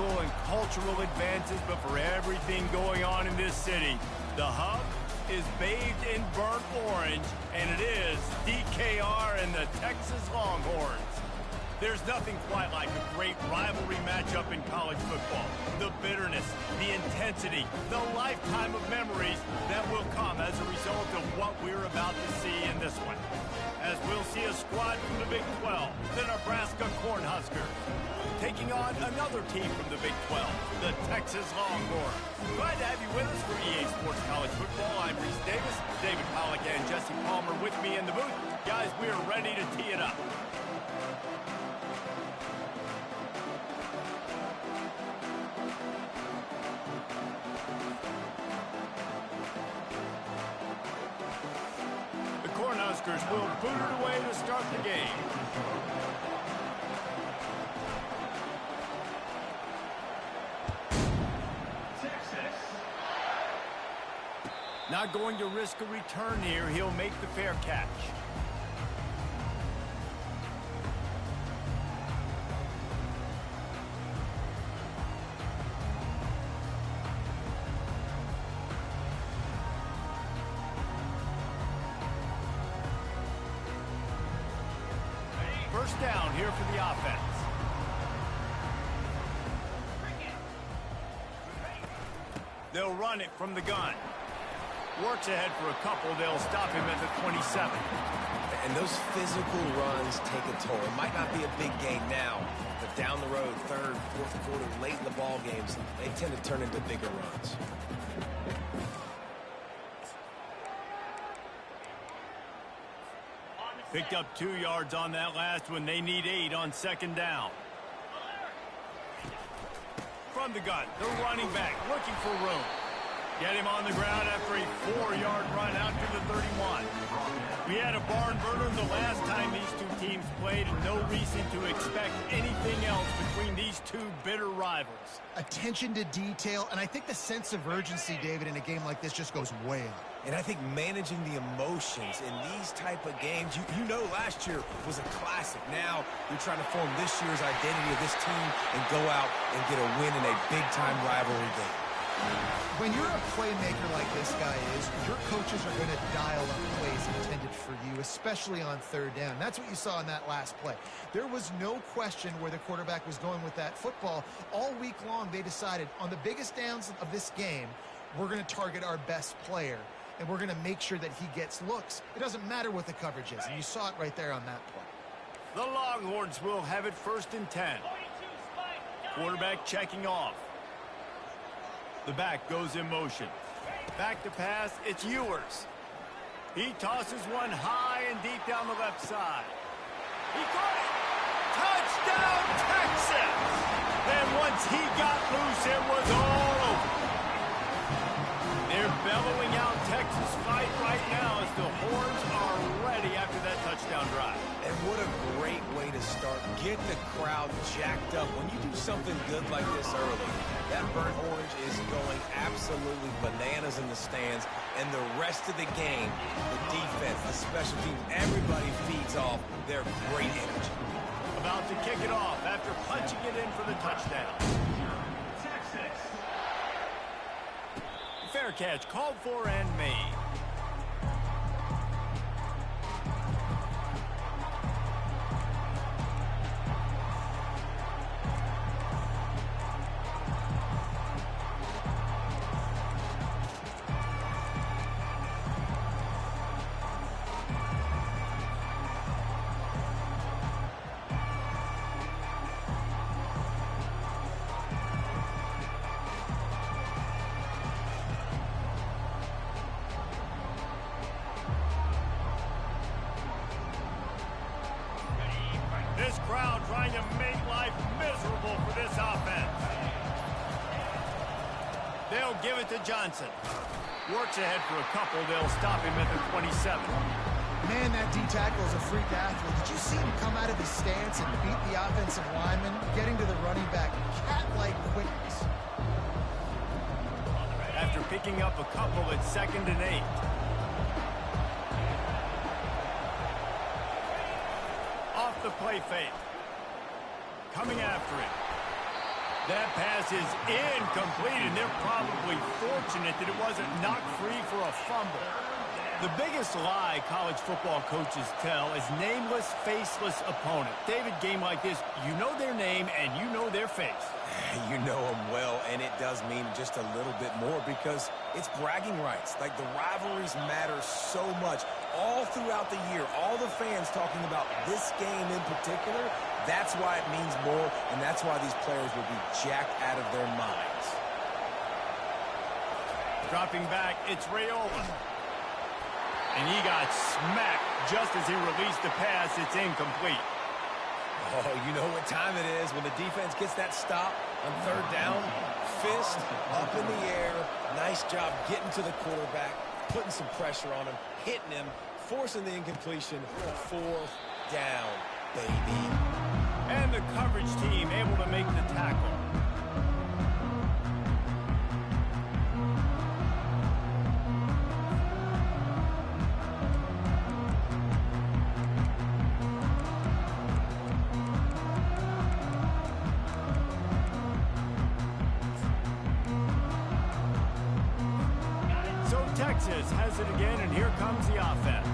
technical and cultural advances, but for everything going on in this city, the hub is bathed in burnt orange, and it is DKR and the Texas Longhorns. There's nothing quite like a great rivalry matchup in college football. The bitterness, the intensity, the lifetime of memories that will come as a result of what we're about to see in this one. As we'll see a squad from the Big 12, the Nebraska Cornhuskers, taking on another team from the Big 12, the Texas Longhorns. Glad to have you with us for EA Sports College Football. I'm Reese Davis, David Pollack and Jesse Palmer with me in the booth. Guys, we are ready to tee it up. Cornhuskers will boot it away to start the game. Texas. Not going to risk a return here. He'll make the fair catch. First down here for the offense. They'll run it from the gun. Works ahead for a couple. They'll stop him at the 27. And those physical runs take a toll. It might not be a big game now, but down the road, third, fourth quarter, late in the ball games, they tend to turn into bigger runs. Picked up 2 yards on that last one. They need 8 on second down. From the gun, the running back looking for room. Get him on the ground after a 4-yard run out to the 31. We had a barn burner the last time these two teams played, and no reason to expect anything else between these two bitter rivals. Attention to detail, and I think the sense of urgency, David, in a game like this just goes way up. And I think managing the emotions in these type of games, you know last year was a classic. Now you're trying to form this year's identity of this team and go out and get a win in a big-time rivalry game. When you're a playmaker like this guy is, your coaches are going to dial up plays intended for you, especially on third down. That's what you saw in that last play. There was no question where the quarterback was going with that football. All week long, they decided on the biggest downs of this game, we're going to target our best player, and we're going to make sure that he gets looks. It doesn't matter what the coverage is, and you saw it right there on that play. The Longhorns will have it 1st and 10. Quarterback checking off. The back goes in motion. Back to pass, it's Ewers. He tosses one high and deep down the left side. He caught it! Touchdown, Texas! And once he got loose, it was all over. They're bellowing out Texas fight right now as the Horns are ready after that touchdown drive. And what a great way to start. Get the crowd jacked up. When you do something good like this early, that burnt orange is going absolutely bananas in the stands. And the rest of the game, the defense, the special teams, everybody feeds off their great energy. About to kick it off after punching it in for the touchdown. Texas. Fair catch called for and made. This crowd trying to make life miserable for this offense. They'll give it to Johnson. Works ahead for a couple. They'll stop him at the 27. Man, that D-tackle is a freak athlete. Did you see him come out of his stance and beat the offensive lineman, getting to the running back? Cat-like quickness. After picking up a couple at 2nd and 8. Off the play fake. Coming after it. That pass is incomplete, and they're probably fortunate that it wasn't knocked free for a fumble. The biggest lie college football coaches tell is nameless, faceless opponent. David, game like this, you know their name and you know their face. You know them well, and it does mean just a little bit more because it's bragging rights. Like, the rivalries matter so much all throughout the year. All the fans talking about this game in particular, that's why it means more, and that's why these players will be jacked out of their minds. Dropping back, it's Raiola. And he got smacked just as he released the pass. It's incomplete. Oh, you know what time it is when the defense gets that stop on third down. Fist up in the air. Nice job getting to the quarterback, putting some pressure on him, hitting him, forcing the incompletion. Fourth down, baby. And the coverage team able to make the tackle. Texas has it again, and here comes the offense.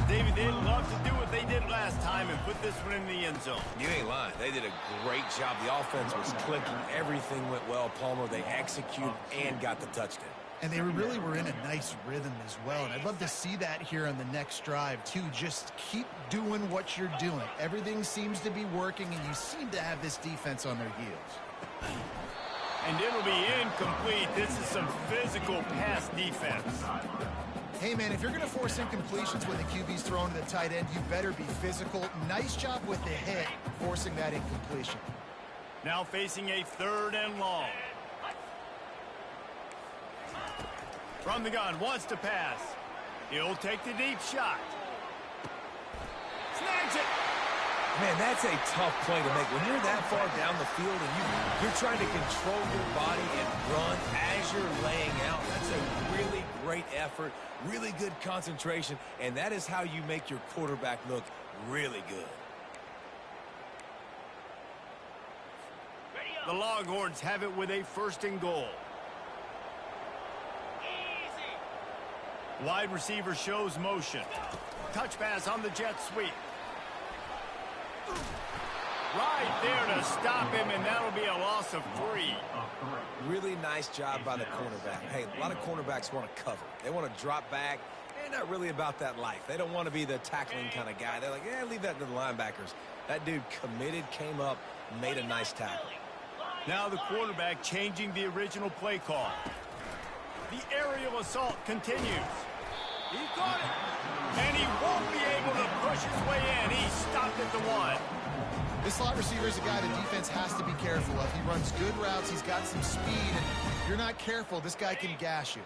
David, they'd love to do what they did last time and put this one in the end zone. You ain't lying. They did a great job. The offense was clicking. Everything went well, Palmer. They executed and got the touchdown. And they really were in a nice rhythm as well. And I'd love to see that here on the next drive, too. Just keep doing what you're doing. Everything seems to be working, and you seem to have this defense on their heels. And it'll be incomplete. This is some physical pass defense. Hey, man, if you're going to force incompletions when the QB's thrown to the tight end, you better be physical. Nice job with the hit, forcing that incompletion. Now facing a third and long. From the gun, wants to pass. He'll take the deep shot. Snags it. Man, that's a tough play to make. When you're that far down the field and you're trying to control your body and run as you're laying out, that's a really great effort, really good concentration, and that is how you make your quarterback look really good. The Longhorns have it with a first and goal. Wide receiver shows motion. Touch pass on the jet sweep. Right there to stop him, and that'll be a loss of 3. Really nice job by the cornerback. Hey, a lot of cornerbacks want to cover. They want to drop back. They're not really about that life. They don't want to be the tackling kind of guy. They're like, yeah, leave that to the linebackers. That dude committed, came up, made a nice tackle. Now the quarterback changing the original play call. The aerial assault continues. He caught it, and he won't be able to push his way in. He stopped at the 1. This slot receiver is a guy the defense has to be careful of. He runs good routes. He's got some speed, and if you're not careful, this guy can gash you.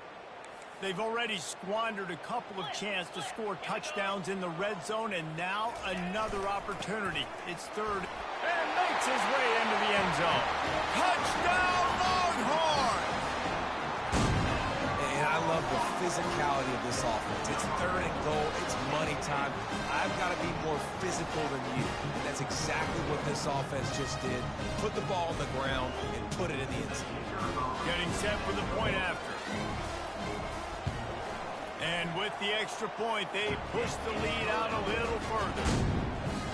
They've already squandered a couple of chances to score touchdowns in the red zone, and now another opportunity. It's third, and makes his way into the end zone. Touchdown, Longhorns! And I love the physicality of this offense. It's third and goal. It's money time. I've got to be more physical than you. And that's exactly what this offense just did. Put the ball on the ground and put it in the end zone. Getting set for the point after. And with the extra point, they pushed the lead out a little further.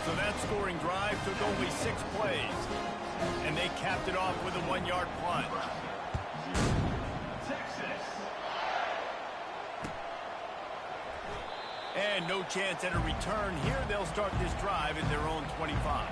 So that scoring drive took only 6 plays. And they capped it off with a 1-yard plunge. And no chance at a return here. They'll start this drive at their own 25.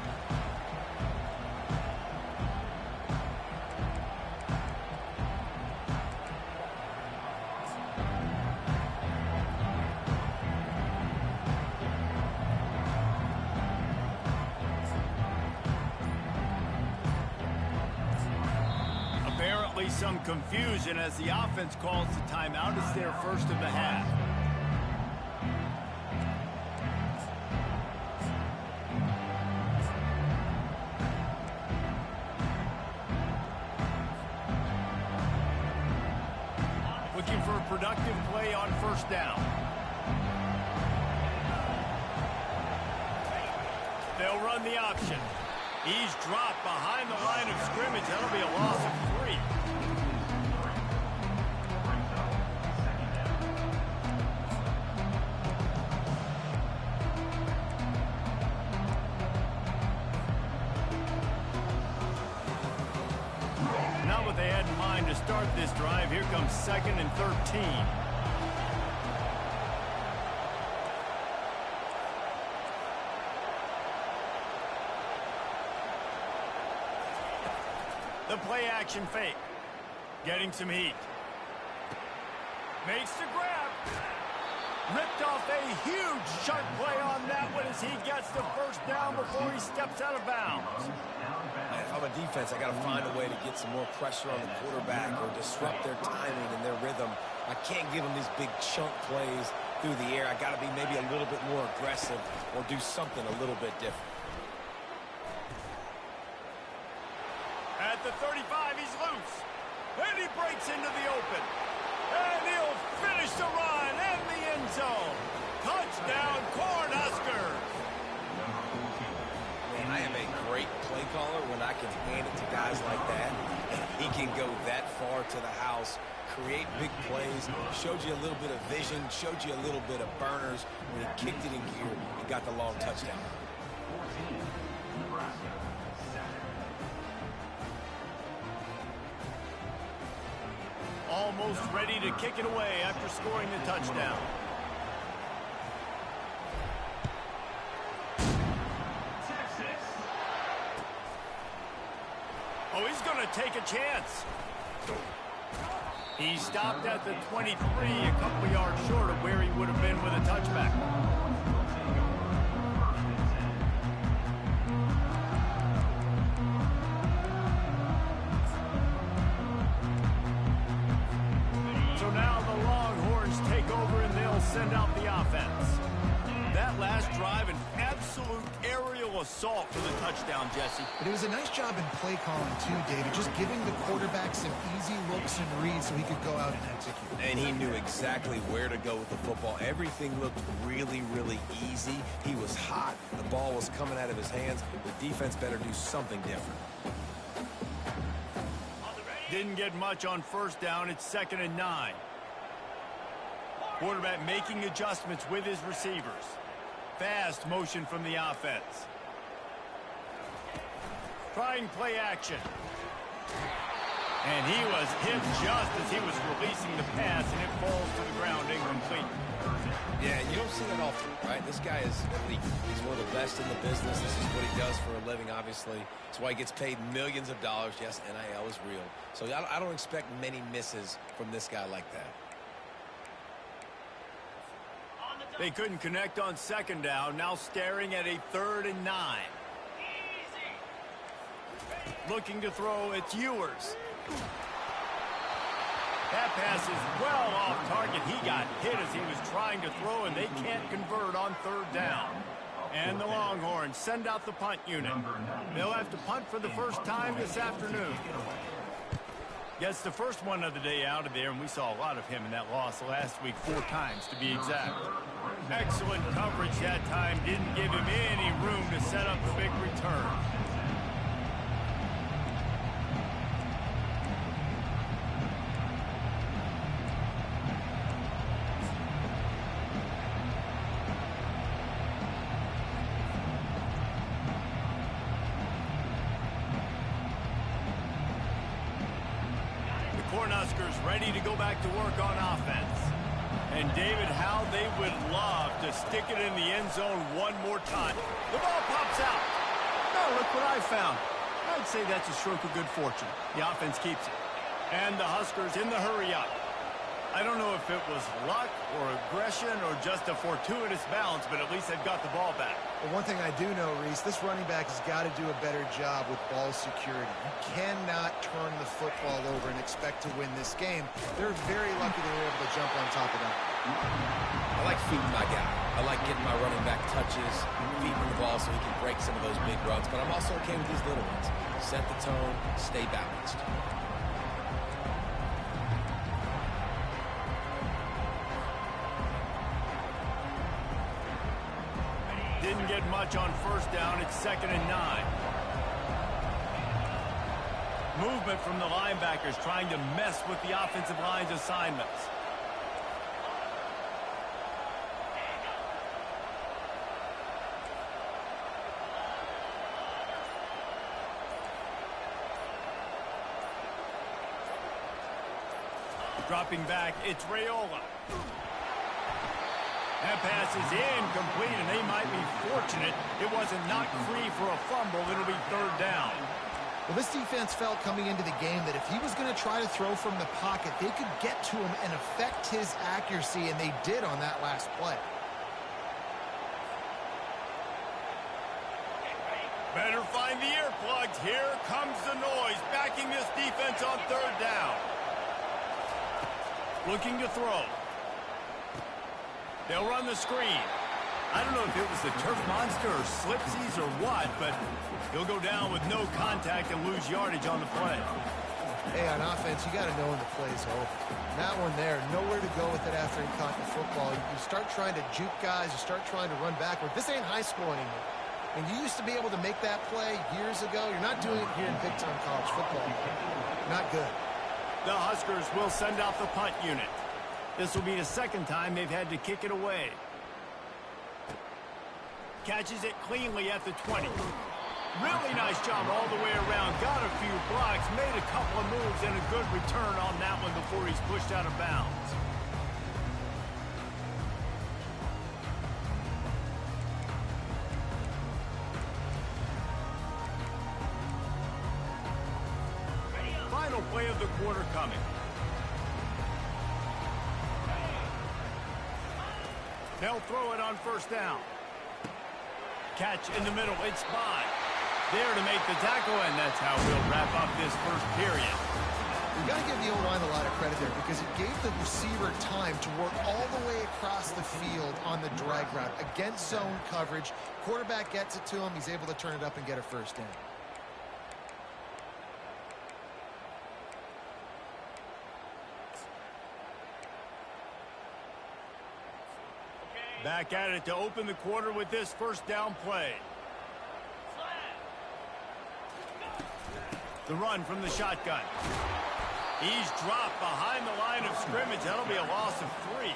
Apparently some confusion as the offense calls the timeout. It's their first of the half. Looking for a productive play on first down. They'll run the option. He's dropped behind the line of scrimmage. That'll be a loss of 3. Not what they had in mind to start this drive. Here comes 2nd and 13. The play action fake. Getting some heat. Makes the grab. Ripped off a huge sharp play on that one as he gets the first down before he steps out of bounds. If I'm a defense, I got to find a way to get some more pressure on the quarterback or disrupt their timing and their rhythm. I can't give them these big chunk plays through the air. I got to be maybe a little bit more aggressive or do something a little bit different. At the 35, he's loose. And he breaks into the open. And he'll finish the run in the end zone. Touchdown, Cornhuskers. Man, I am a great play caller when I can hand it to guys like that. And he can go that far to the house, create big plays, showed you a little bit of vision, showed you a little bit of burners when he kicked it in gear and got the long touchdown. Almost ready to kick it away after scoring the touchdown. Oh, he's going to take a chance. He stopped at the 23, a couple yards short of where he would have been with a touchback. Send out the offense. That last drive, an absolute aerial assault for the touchdown, Jesse. But it was a nice job in play calling too, David, just giving the quarterback some easy looks and reads so he could go out and execute. And he knew exactly where to go with the football. Everything looked really, really easy. He was hot. The ball was coming out of his hands. The defense better do something different. Didn't get much on first down. It's 2nd and 9. Quarterback making adjustments with his receivers. Fast motion from the offense. Trying play action. And he was hit just as he was releasing the pass, and it falls to the ground incomplete. Yeah, you don't see that often, right? This guy is elite. He's one of the best in the business. This is what he does for a living, obviously. That's why he gets paid millions of dollars. Yes, NIL is real. So I don't expect many misses from this guy like that. They couldn't connect on 2nd down. Now staring at a 3rd and 9. Looking to throw, it's Ewers. That pass is well off target. He got hit as he was trying to throw, and they can't convert on 3rd down. And the Longhorns send out the punt unit. They'll have to punt for the first time this afternoon. Gets the first one of the day out of there, and we saw a lot of him in that loss last week, 4 times to be exact. Excellent coverage that time. Didn't give him any room to set up the big return. Cornhuskers ready to go back to work on offense. And David, how they would love to stick it in the end zone one more time. The ball pops out. Oh, look what I found. I'd say that's a stroke of good fortune. The offense keeps it. And the Huskers in the hurry up. I don't know if it was luck or aggression or just a fortuitous bounce, but at least they've got the ball back. Well, one thing I do know, Reese, this running back has got to do a better job with ball security. You cannot turn the football over and expect to win this game. They're very lucky they were able to jump on top of that. I like feeding my guy. I like getting my running back touches, feeding the ball so he can break some of those big runs. But I'm also okay with these little ones. Set the tone, stay balanced. Didn't get much on first down. It's 2nd and 9. Movement from the linebackers trying to mess with the offensive line's assignments. Dropping back, it's Raiola. That pass is incomplete, and they might be fortunate it wasn't knocked free for a fumble. It'll be third down. Well, this defense felt coming into the game that if he was going to try to throw from the pocket, they could get to him and affect his accuracy, and they did on that last play. Better find the earplugs. Here comes the noise, backing this defense on third down. Looking to throw. They'll run the screen. I don't know if it was the turf monster or slipsies or what, but he'll go down with no contact and lose yardage on the play. Hey, on offense, you got to know when the play's over. That one there, nowhere to go with it after he caught the football. You start trying to juke guys, you start trying to run backward. This ain't high school anymore. And you used to be able to make that play years ago. You're not doing it here in big-time college football. Not good. The Huskers will send out the punt unit. This will be the second time they've had to kick it away. Catches it cleanly at the 20. Really nice job all the way around. Got a few blocks, made a couple of moves, and a good return on that one before he's pushed out of bounds. Final play of the quarter coming. They'll throw it on first down. Catch in the middle. It's by. There to make the tackle, and that's how we'll wrap up this first period. You got to give the O-line a lot of credit there because it gave the receiver time to work all the way across the field on the drag route. Against zone coverage, quarterback gets it to him. He's able to turn it up and get a first down. Back at it to open the quarter with this first down play. The run from the shotgun. He's dropped behind the line of scrimmage. That'll be a loss of 3.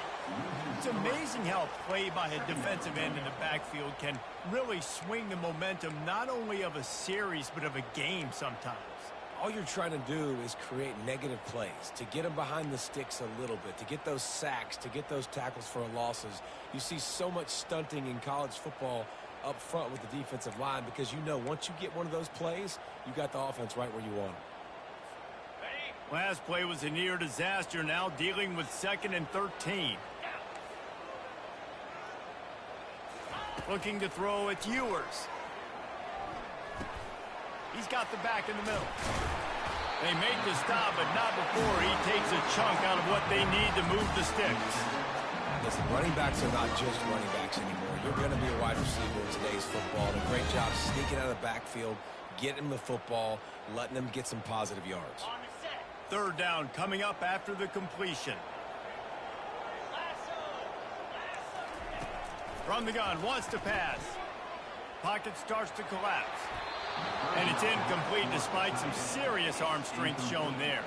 It's amazing how a play by a defensive end in the backfield can really swing the momentum not only of a series but of a game sometimes. All you're trying to do is create negative plays, to get them behind the sticks a little bit, to get those sacks, to get those tackles for losses. You see so much stunting in college football up front with the defensive line because you know once you get one of those plays, you got the offense right where you want them. Last play was a near disaster, now dealing with 2nd and 13. Looking to throw, it's Ewers. He's got the back in the middle. They make the stop, but not before he takes a chunk out of what they need to move the sticks. Listen, running backs are not just running backs anymore. You're going to be a wide receiver in today's football. And a great job sneaking out of the backfield, getting them the football, letting them get some positive yards. Third down coming up after the completion. From the gun, wants to pass. Pocket starts to collapse. And it's incomplete despite some serious arm strength shown there.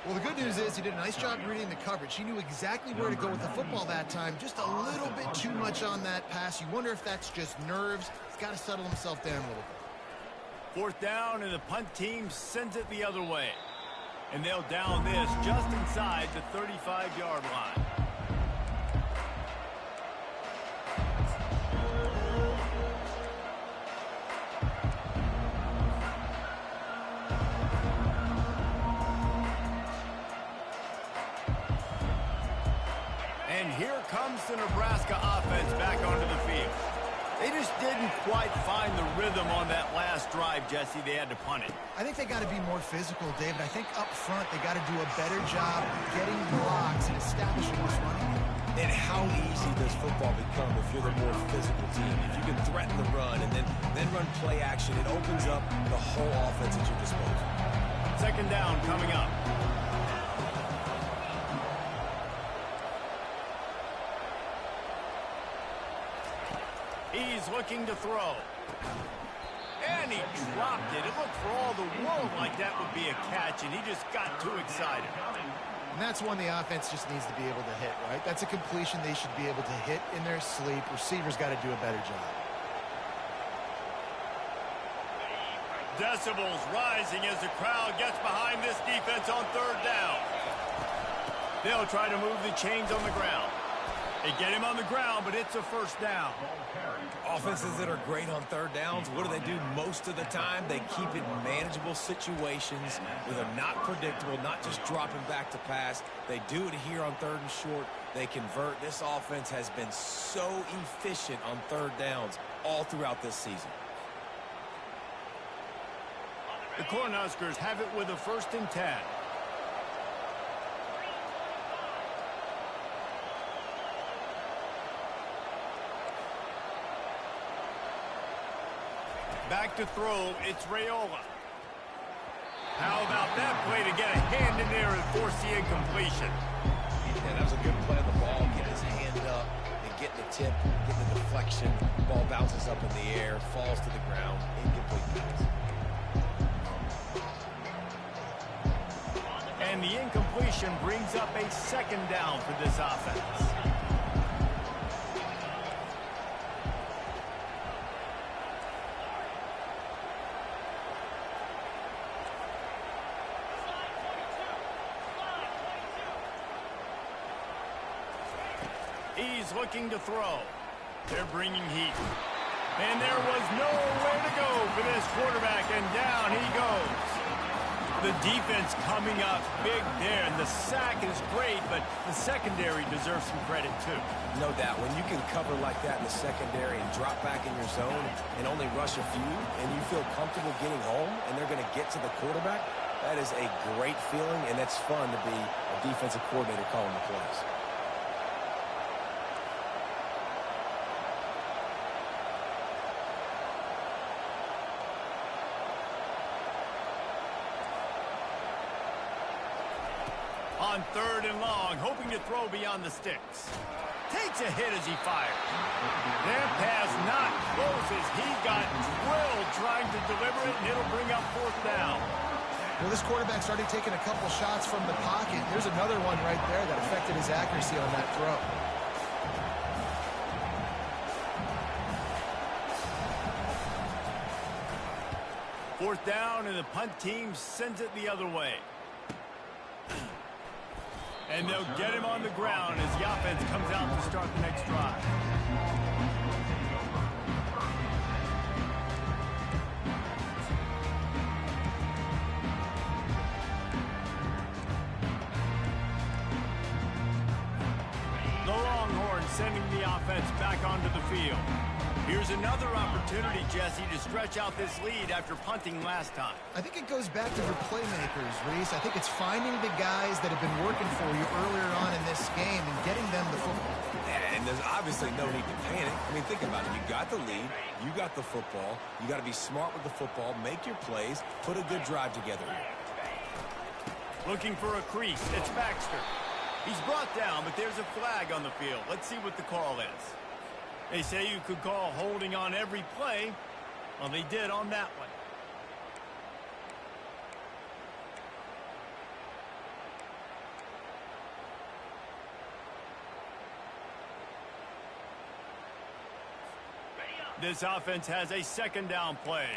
Well, the good news is he did a nice job reading the coverage. He knew exactly where to go with the football that time. Just a little bit too much on that pass. You wonder if that's just nerves. He's got to settle himself down a little bit. Fourth down, and the punt team sends it the other way. And they'll down this just inside the 35-yard line. And here comes the Nebraska offense back onto the field. They just didn't quite find the rhythm on that last drive, Jesse. They had to punt it. I think they got to be more physical, David. I think up front they got to do a better job getting blocks and establishing this running game. And how easy does football become if you're the more physical team? If you can threaten the run and then run play action, it opens up the whole offense at your disposal. Second down coming up. He's looking to throw. And he dropped it. It looked for all the world like that would be a catch, and he just got too excited. And that's one the offense just needs to be able to hit, right? That's a completion they should be able to hit in their sleep. Receivers got to do a better job. Decibels rising as the crowd gets behind this defense on third down. They'll try to move the chains on the ground. They get him on the ground, but it's a first down. Offenses that are great on third downs, what do? Most of the time? They keep it in manageable situations where they're not predictable, not just dropping back to pass. They do it here on third and short. They convert. This offense has been so efficient on third downs all throughout this season. The Cornhuskers have it with a 1st and 10. Back to throw, it's Raiola. How about that play to get a hand in there and force the incompletion? Yeah, that was a good play on the ball. Get his hand up and get the tip, get the deflection. Ball bounces up in the air, falls to the ground. Incomplete pass. And the incompletion brings up a 2nd down for this offense. He's looking to throw. They're bringing heat. And there was nowhere to go for this quarterback, and down he goes. The defense coming up big there, and the sack is great, but the secondary deserves some credit too. No doubt. When you can cover like that in the secondary and drop back in your zone and only rush a few, and you feel comfortable getting home, and they're going to get to the quarterback, that is a great feeling, and it's fun to be a defensive coordinator calling the plays. On 3rd and long, hoping to throw beyond the sticks. Takes a hit as he fires. That pass not close as he got drilled trying to deliver it, and it'll bring up 4th down. Well, this quarterback's already taken a couple shots from the pocket. There's another one right there that affected his accuracy on that throw. Fourth down, and the punt team sends it the other way. And they'll get him on the ground as the offense comes out to start the next drive. The Longhorns sending the offense back onto the field. Here's another opportunity, Jesse, to stretch out this lead after punting last time. I think it goes back to the playmakers, Reese. I think it's finding the guys that have been working for you earlier on in this game and getting them the football. And there's obviously no need to panic. I mean, think about it. You got the lead. You got the football. You got to be smart with the football. Make your plays. Put a good drive together here. Looking for a crease. It's Baxter. He's brought down, but there's a flag on the field. Let's see what the call is. They say you could call holding on every play. Well, they did on that one. This offense has a 2nd down play.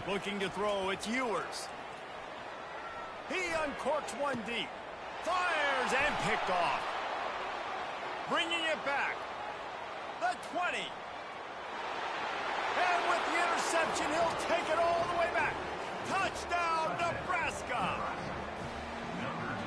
Looking to throw, it's Ewers. He uncorks one deep. Fires and picked off. Bringing it back. The 20. And with the interception, he'll take it all the way back. Touchdown, Nebraska.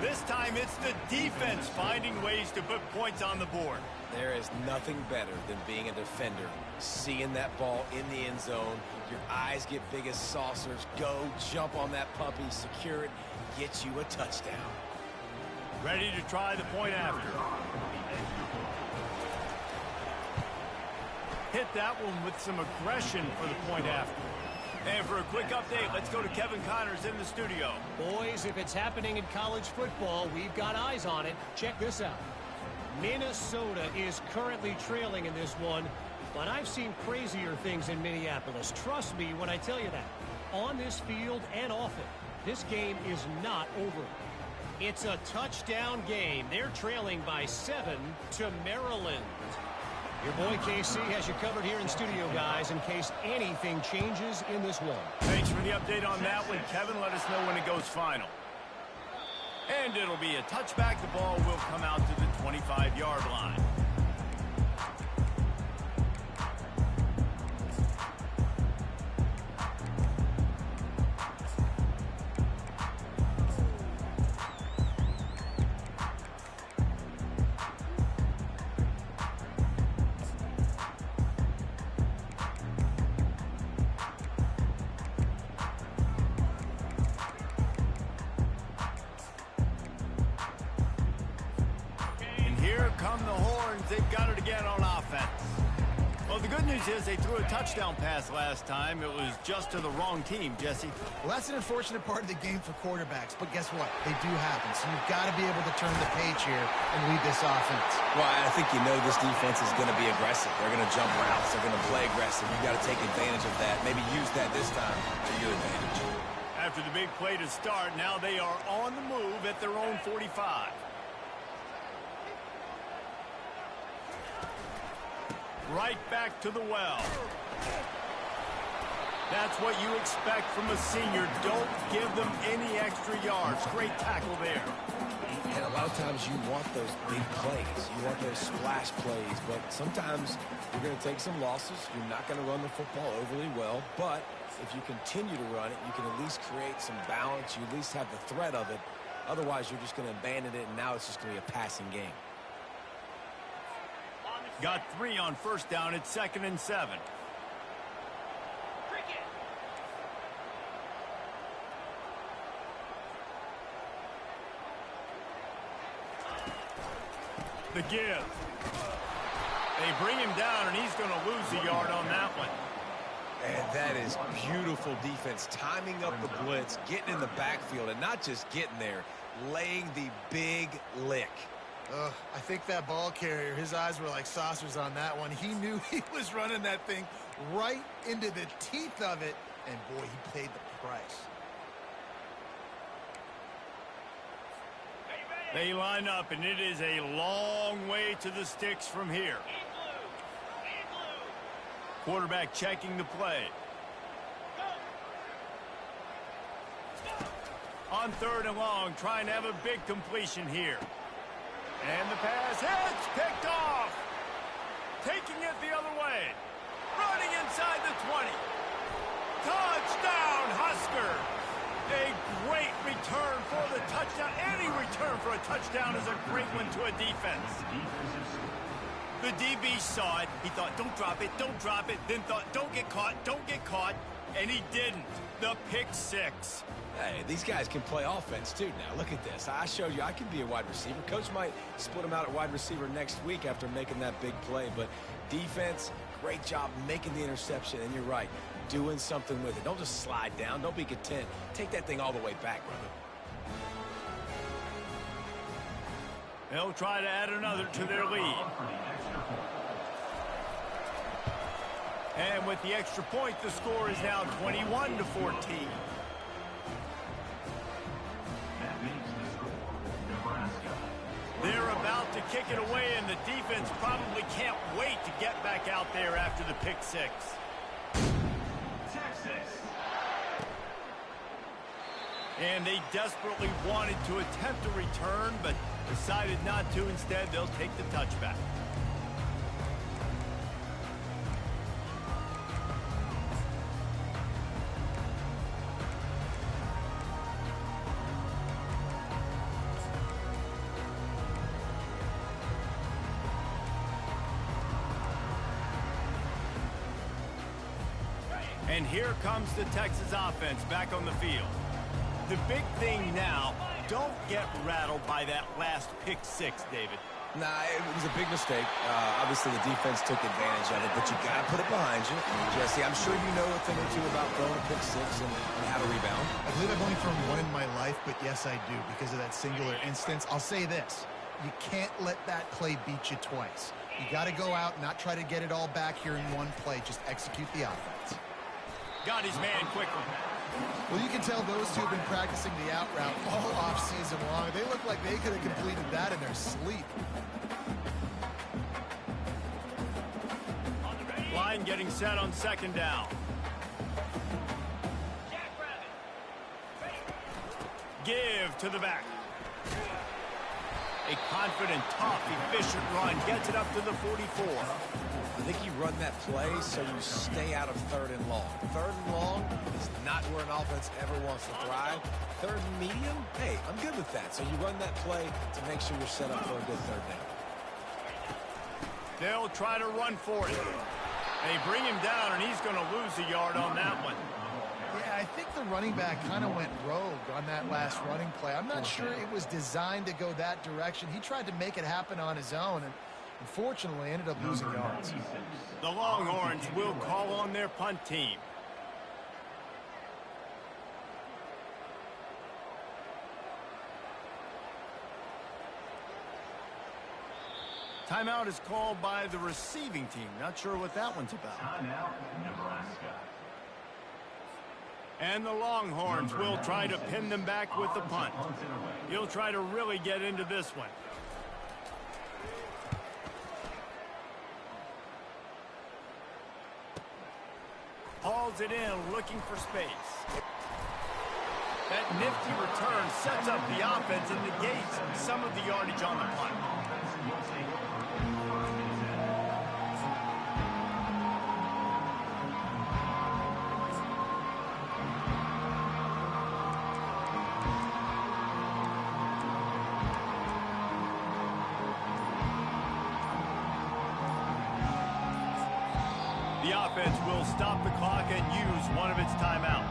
This time it's the defense finding ways to put points on the board. There is nothing better than being a defender. Seeing that ball in the end zone, your eyes get big as saucers. Go, jump on that puppy, secure it, get you a touchdown. Ready to try the point after. Hit that one with some aggression for the point after. And for a quick update, let's go to Kevin Connors in the studio. Boys, if it's happening in college football, we've got eyes on it. Check this out. Minnesota is currently trailing in this one But I've seen crazier things in Minneapolis. Trust me when I tell you that. On this field and off it, this game is not over. It's a touchdown game. They're trailing by 7 to Maryland. Your boy KC has you covered here in studio, guys, in case anything changes in this one. Thanks for the update on that one, Kevin. Let us know when it goes final. And it'll be a touchback. The ball will come out to the 25-yard line. Come the horns. They've got it again on offense. Well, the good news is they threw a touchdown pass last time. It was just to the wrong team, Jesse. Well, that's an unfortunate part of the game for quarterbacks, but guess what? They do happen. So you've got to be able to turn the page here and lead this offense. Well, I think you know this defense is going to be aggressive. They're going to jump routes. They're going to play aggressive. You've got to take advantage of that. Maybe use that this time to your advantage. After the big play to start, now they are on the move at their own 45. Right back to the well. That's what you expect from a senior. Don't give them any extra yards. Great tackle there. And a lot of times you want those big plays. You want those splash plays. But sometimes you're going to take some losses. You're not going to run the football overly well. But if you continue to run it, you can at least create some balance. You at least have the threat of it. Otherwise, you're just going to abandon it, and now it's just going to be a passing game. Got 3 on first down. It's 2nd and 7. The give. They bring him down, and he's going to lose a yard on that one. And that is beautiful defense. Timing up the blitz, getting in the backfield, and not just getting there, laying the big lick. I think that ball carrier, his eyes were like saucers on that one. He knew he was running that thing right into the teeth of it, and boy, he paid the price. They line up, and it is a long way to the sticks from here. Quarterback checking the play. On 3rd and long, trying to have a big completion here. And the pass hits, picked off. Taking it the other way. Running inside the 20. Touchdown, Husker. A great return for the touchdown. Any return for a touchdown is a great one to a defense. The DB saw it. He thought, don't drop it, don't drop it. Then thought, don't get caught, don't get caught. And he didn't. The pick 6. Hey, these guys can play offense, too. Now, look at this. I showed you I can be a wide receiver. Coach might split him out at wide receiver next week after making that big play. But defense, great job making the interception. And you're right, doing something with it. Don't just slide down. Don't be content. Take that thing all the way back, brother. They'll try to add another to their lead. And with the extra point, the score is now 21-14. They're about to kick it away, and the defense probably can't wait to get back out there after the pick 6. And they desperately wanted to attempt a return, but decided not to. Instead, they'll take the touchback. And here comes the Texas offense back on the field. The big thing now, don't get rattled by that last pick 6, David. Nah, it was a big mistake. Obviously, the defense took advantage of it, but you got to put it behind you. Jesse, I'm sure you know a thing or two about throwing a pick 6 and how to rebound. I believe I've only thrown one in my life, but yes, I do, because of that singular instance. I'll say this. You can't let that play beat you twice. You got to go out and not try to get it all back here in one play. Just execute the offense. Got his man quickly. Well, you can tell those two have been practicing the out route all off-season long. They look like they could have completed that in their sleep. Line getting set on second down. Give to the back. A confident, tough, efficient run gets it up to the 44. I think you run that play so you stay out of 3rd and long. 3rd and long is not where an offense ever wants to thrive. 3rd and medium, hey, I'm good with that. So you run that play to make sure you're set up for a good 3rd down. They'll try to run for it. They bring him down, and he's going to lose a yard on that one. Yeah, I think the running back kind of went rogue on that last running play. I'm not sure it was designed to go that direction. He tried to make it happen on his own, and unfortunately ended up losing yards. The Longhorns will call on their punt team. Timeout is called by the receiving team. Not sure what that one's about. Timeout, Nebraska. And the Longhorns will try to pin them back with the punt. He'll try to really get into this one. Hauls it in, looking for space. That nifty return sets up the offense and negates some of the yardage on the punt. The offense will stop the clock and use one of its timeouts.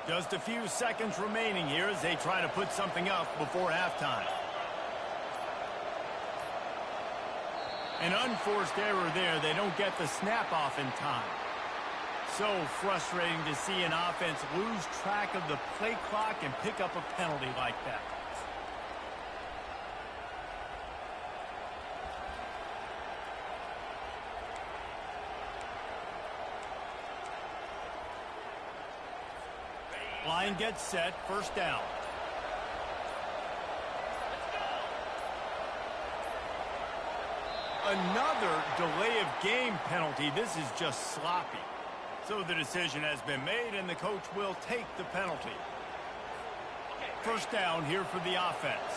Just a few seconds remaining here as they try to put something up before halftime. An unforced error there. They don't get the snap off in time. So frustrating to see an offense lose track of the play clock and pick up a penalty like that. Line gets set, first down. Another delay of game penalty. This is just sloppy. So the decision has been made, and the coach will take the penalty. First down here for the offense.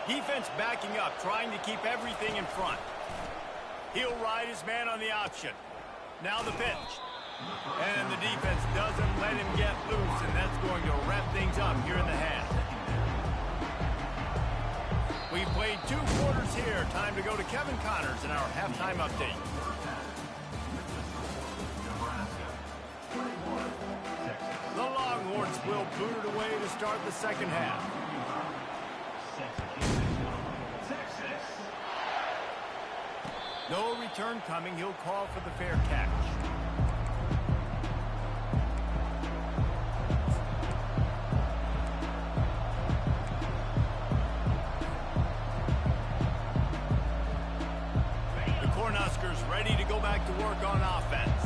Defense backing up, trying to keep everything in front. He'll ride his man on the option. Now the pitch. And the defense doesn't let him get loose, and that's going to wrap things up here in the half. We've played 2 quarters here. Time to go to Kevin Connors in our halftime update. The Longhorns will boot it away to start the second half. No return coming. He'll call for the fair catch. Ready to go back to work on offense.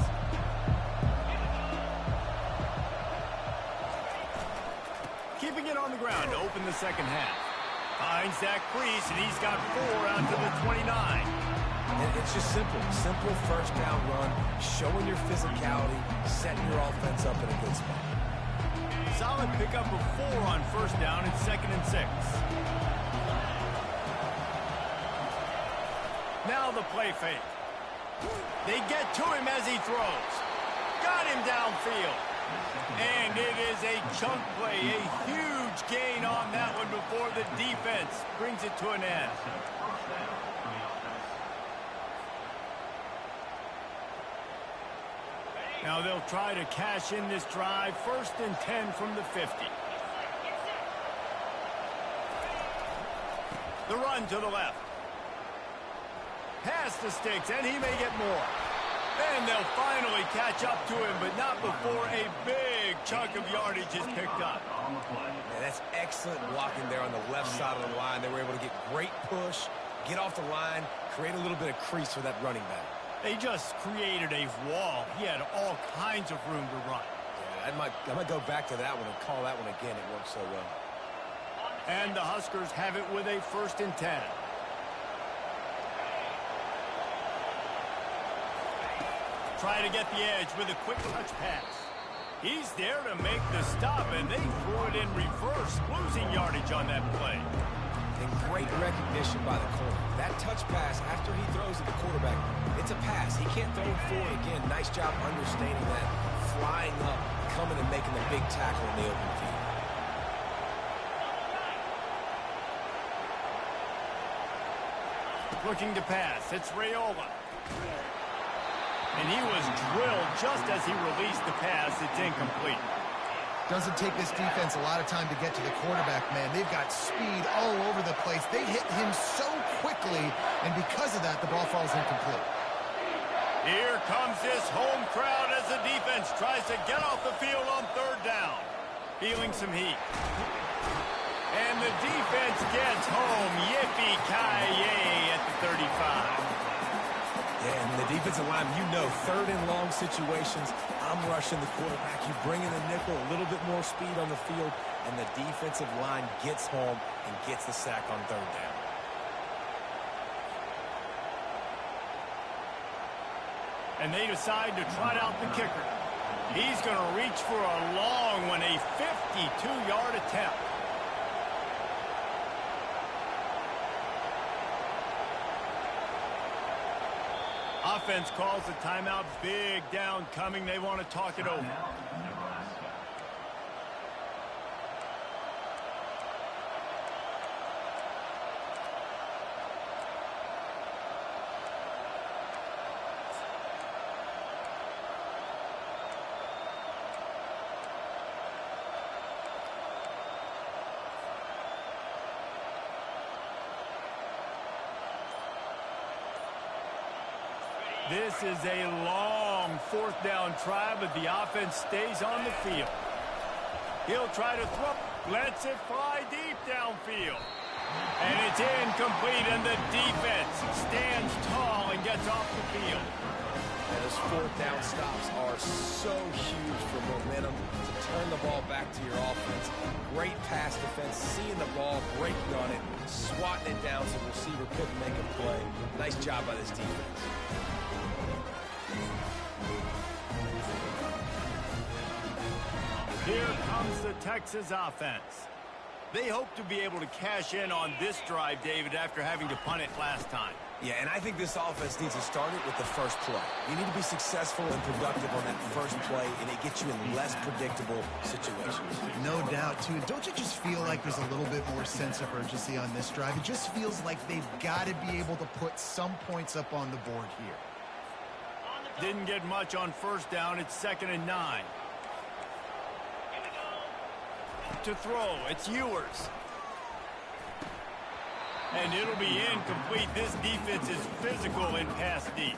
Keeping it on the ground to open the second half. Finds that crease, and he's got 4 out to the 29. It's just simple. Simple first down run, showing your physicality, setting your offense up in a good spot. Solid pickup of 4 on first down and 2nd and 6. Now the play fake. They get to him as he throws. Got him downfield. And it is a chunk play, a huge gain on that one before the defense brings it to an end. Now they'll try to cash in this drive. 1st and 10 from the 50. The run to the left. Pass the sticks, and he may get more. And they'll finally catch up to him, but not before a big chunk of yardage is picked up. Yeah, that's excellent blocking there on the left side of the line. They were able to get great push, get off the line, create a little bit of crease for that running back. They just created a wall. He had all kinds of room to run. Yeah, I might go back to that one and call that one again. It worked so well. And the Huskers have it with a 1st and 10. Try to get the edge with a quick touch pass. He's there to make the stop, and they threw it in reverse, losing yardage on that play. And great recognition by the corner. That touch pass, after he throws at the quarterback, it's a pass. He can't throw it forward again. Nice job understanding that, flying up, coming and making the big tackle in the open field. Looking to pass. It's Raiola. And he was drilled just as he released the pass. It's incomplete. Doesn't take this defense a lot of time to get to the quarterback, man. They've got speed all over the place. They hit him so quickly, and because of that, the ball falls incomplete. Here comes this home crowd as the defense tries to get off the field on 3rd down. Feeling some heat. And the defense gets home. Yippee-ki-yay at the 35. Yeah, and the defensive line, you know, 3rd and long situations, I'm rushing the quarterback. You bring in the nickel, a little bit more speed on the field, and the defensive line gets home and gets the sack on 3rd down. And they decide to trot out the kicker. He's going to reach for a long one, a 52-yard attempt. Offense calls the timeout. Big down coming. They want to talk it over. This is a long 4th down try, but the offense stays on the field. He'll try to throw. Lets it fly deep downfield. And it's incomplete, and the defense stands tall and gets off the field. And those 4th down stops are so huge for momentum to turn the ball back to your offense. Great pass defense, seeing the ball, breaking on it, swatting it down so the receiver couldn't make a play. Nice job by this defense. Here comes the Texas offense. They hope to be able to cash in on this drive, David, after having to punt it last time. Yeah, and I think this offense needs to start it with the first play. You need to be successful and productive on that first play, and it gets you in less predictable situations. No doubt, too. Don't you just feel like there's a little bit more sense of urgency on this drive? It just feels like they've got to be able to put some points up on the board here. Didn't get much on 1st down. It's 2nd and 9. To throw, it's Ewers. And it'll be incomplete. This defense is physical in pass deep.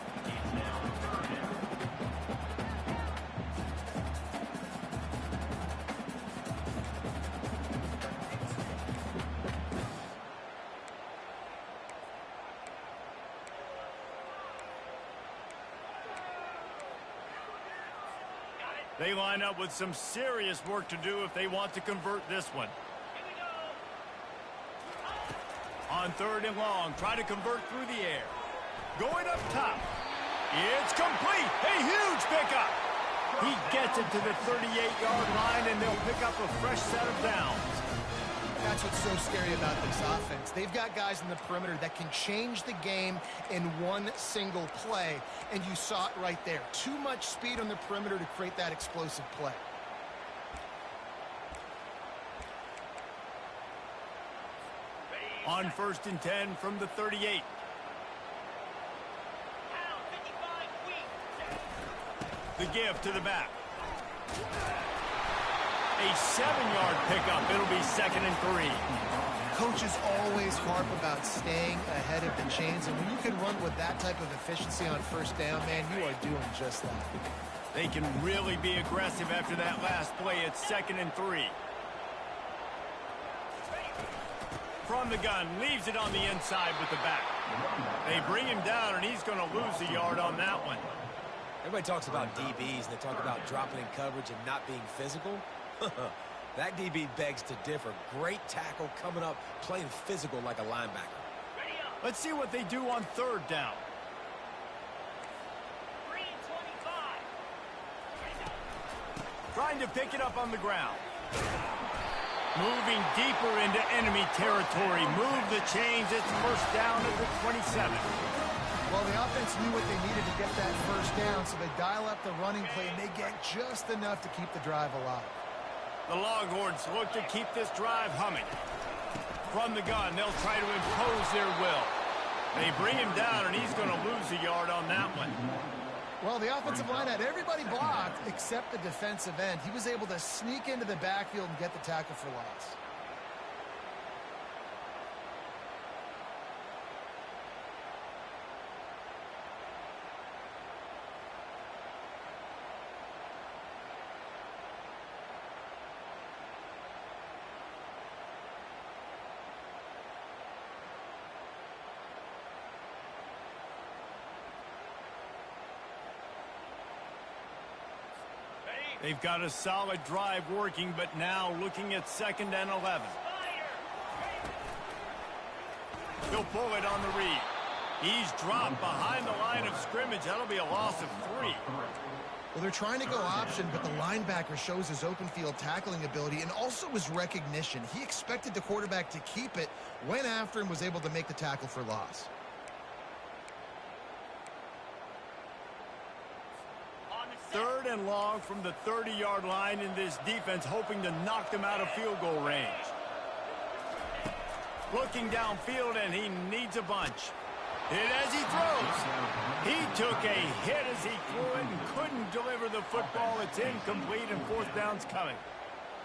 They line up with some serious work to do if they want to convert this one. On 3rd and long, try to convert through the air. Going up top. It's complete. A huge pickup. He gets it to the 38-yard line, and they'll pick up a fresh set of downs. That's what's so scary about this offense. They've got guys in the perimeter that can change the game in one single play, and you saw it right there. Too much speed on the perimeter to create that explosive play. On 1st and 10 from the 38. The give to the back. A 7-yard pickup. It'll be 2nd and 3. Coaches always harp about staying ahead of the chains, and when you can run with that type of efficiency on first down, man, you are doing just that. They can really be aggressive after that last play. It's 2nd and 3. From the gun, leaves it on the inside with the back. They bring him down, and he's going to lose a yard on that one. Everybody talks about DBs, and they talk about dropping in coverage and not being physical. That DB begs to differ. Great tackle coming up, playing physical like a linebacker. Let's see what they do on 3rd down. Trying to pick it up on the ground. Moving deeper into enemy territory. Move the chains. It's 1st down at the 27. Well, the offense knew what they needed to get that 1st down, so they dial up the running play, and they get just enough to keep the drive alive. The Longhorns look to keep this drive humming. From the gun, they'll try to impose their will. They bring him down, and he's going to lose a yard on that one. Well, the offensive line had everybody blocked except the defensive end. He was able to sneak into the backfield and get the tackle for loss. They've got a solid drive working, but now looking at 2nd and 11. He'll pull it on the read. He's dropped behind the line of scrimmage. That'll be a loss of 3. Well, they're trying to go option, but the linebacker shows his open field tackling ability and also his recognition. He expected the quarterback to keep it, went after and was able to make the tackle for loss. Third and long from the 30-yard line, in this defense hoping to knock them out of field goal range. Looking downfield, and he needs a bunch. Hit as he throws. He took a hit as he threw it and couldn't deliver the football. It's incomplete, and 4th down's coming.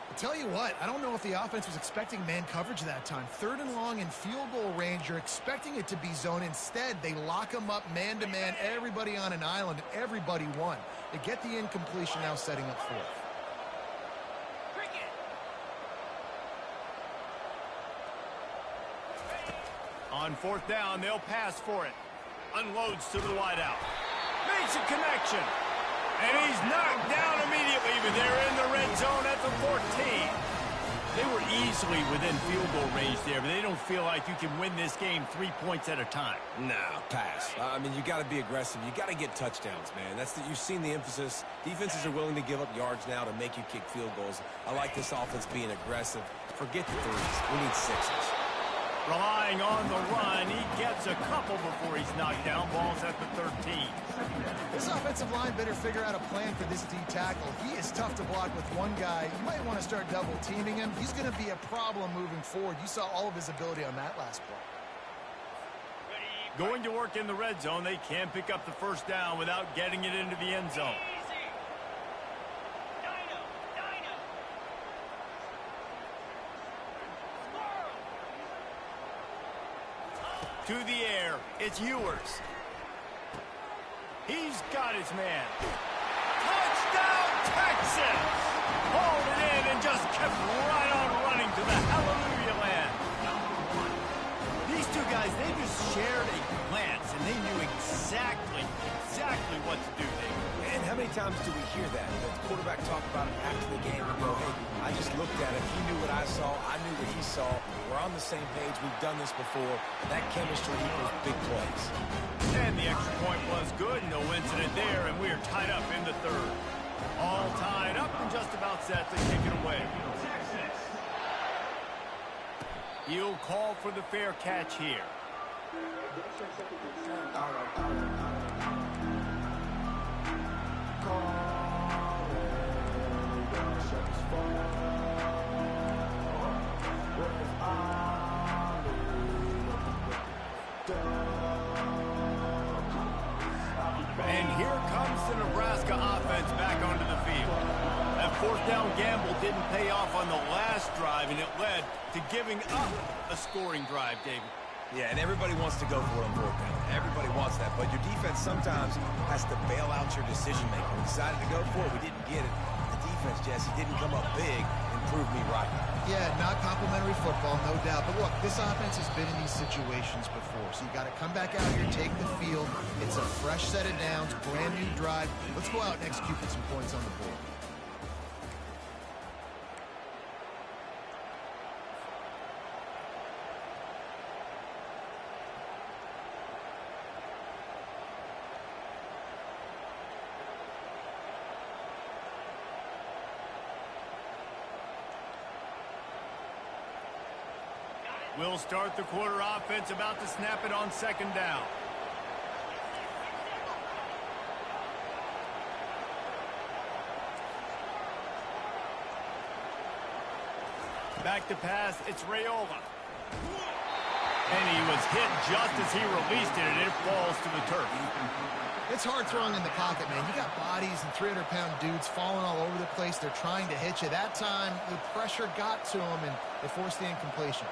I'll tell you what, I don't know if the offense was expecting man coverage that time. 3rd and long in field goal range, you're expecting it to be zone. Instead, they lock them up man-to-man, everybody on an island, and everybody won. They get the incompletion, now setting up 4th. On 4th down, they'll pass for it. Unloads to the wideout. Makes a connection. And he's knocked down immediately, but they're in the red zone at the 14. They were easily within field goal range there, but they don't feel like you can win this game 3 points at a time. No, pass. I mean, you got to be aggressive. You got to get touchdowns, man. You've seen the emphasis. Defenses are willing to give up yards now to make you kick field goals. I like this offense being aggressive. Forget the 3s. We need 6s. Relying on the run, he gets a couple before he's knocked down. Ball's at the 13. This offensive line better figure out a plan for this D tackle. He is tough to block with one guy. You might want to start double teaming him. He's going to be a problem moving forward. You saw all of his ability on that last play. Going to work in the red zone. They can't pick up the 1st down without getting it into the end zone. To the air, it's Ewers. He's got his man. Touchdown, Texas! Hauled it in and just kept right on running to the hallelujah land. These two guys, they just shared a glance, and they knew exactly what to do there. And how many times do we hear that? The quarterback talk about it after the game and go, hey, I just looked at it. He knew what I saw. I knew what he saw. We're on the same page. We've done this before. That chemistry equals big plays. And the extra point was good. No incident there, and we are tied up in the 3rd. All tied up and just about set to kick it away. He'll call for the fair catch here. And here comes the Nebraska offense back onto the field. That fourth down gamble didn't pay off on the last drive, and it led to giving up a scoring drive, David. Yeah, and everybody wants to go for it on fourth down. Everybody wants that, but your defense sometimes has to bail out your decision-making. We decided to go for it. We didn't get it. The defense, Jesse, didn't come up big and prove me right. Yeah, not complimentary football, no doubt. But look, this offense has been in these situations before, so you got to come back out here, take the field. It's a fresh set of downs, brand new drive. Let's go out and execute with some points on the board. We'll start the quarter offense, about to snap it on second down. Back to pass, it's Raiola. And he was hit just as he released it, and it falls to the turf. It's hard throwing in the pocket, man. You got bodies and 300-pound dudes falling all over the place. They're trying to hit you. That time, the pressure got to them, and they forced the incompletion.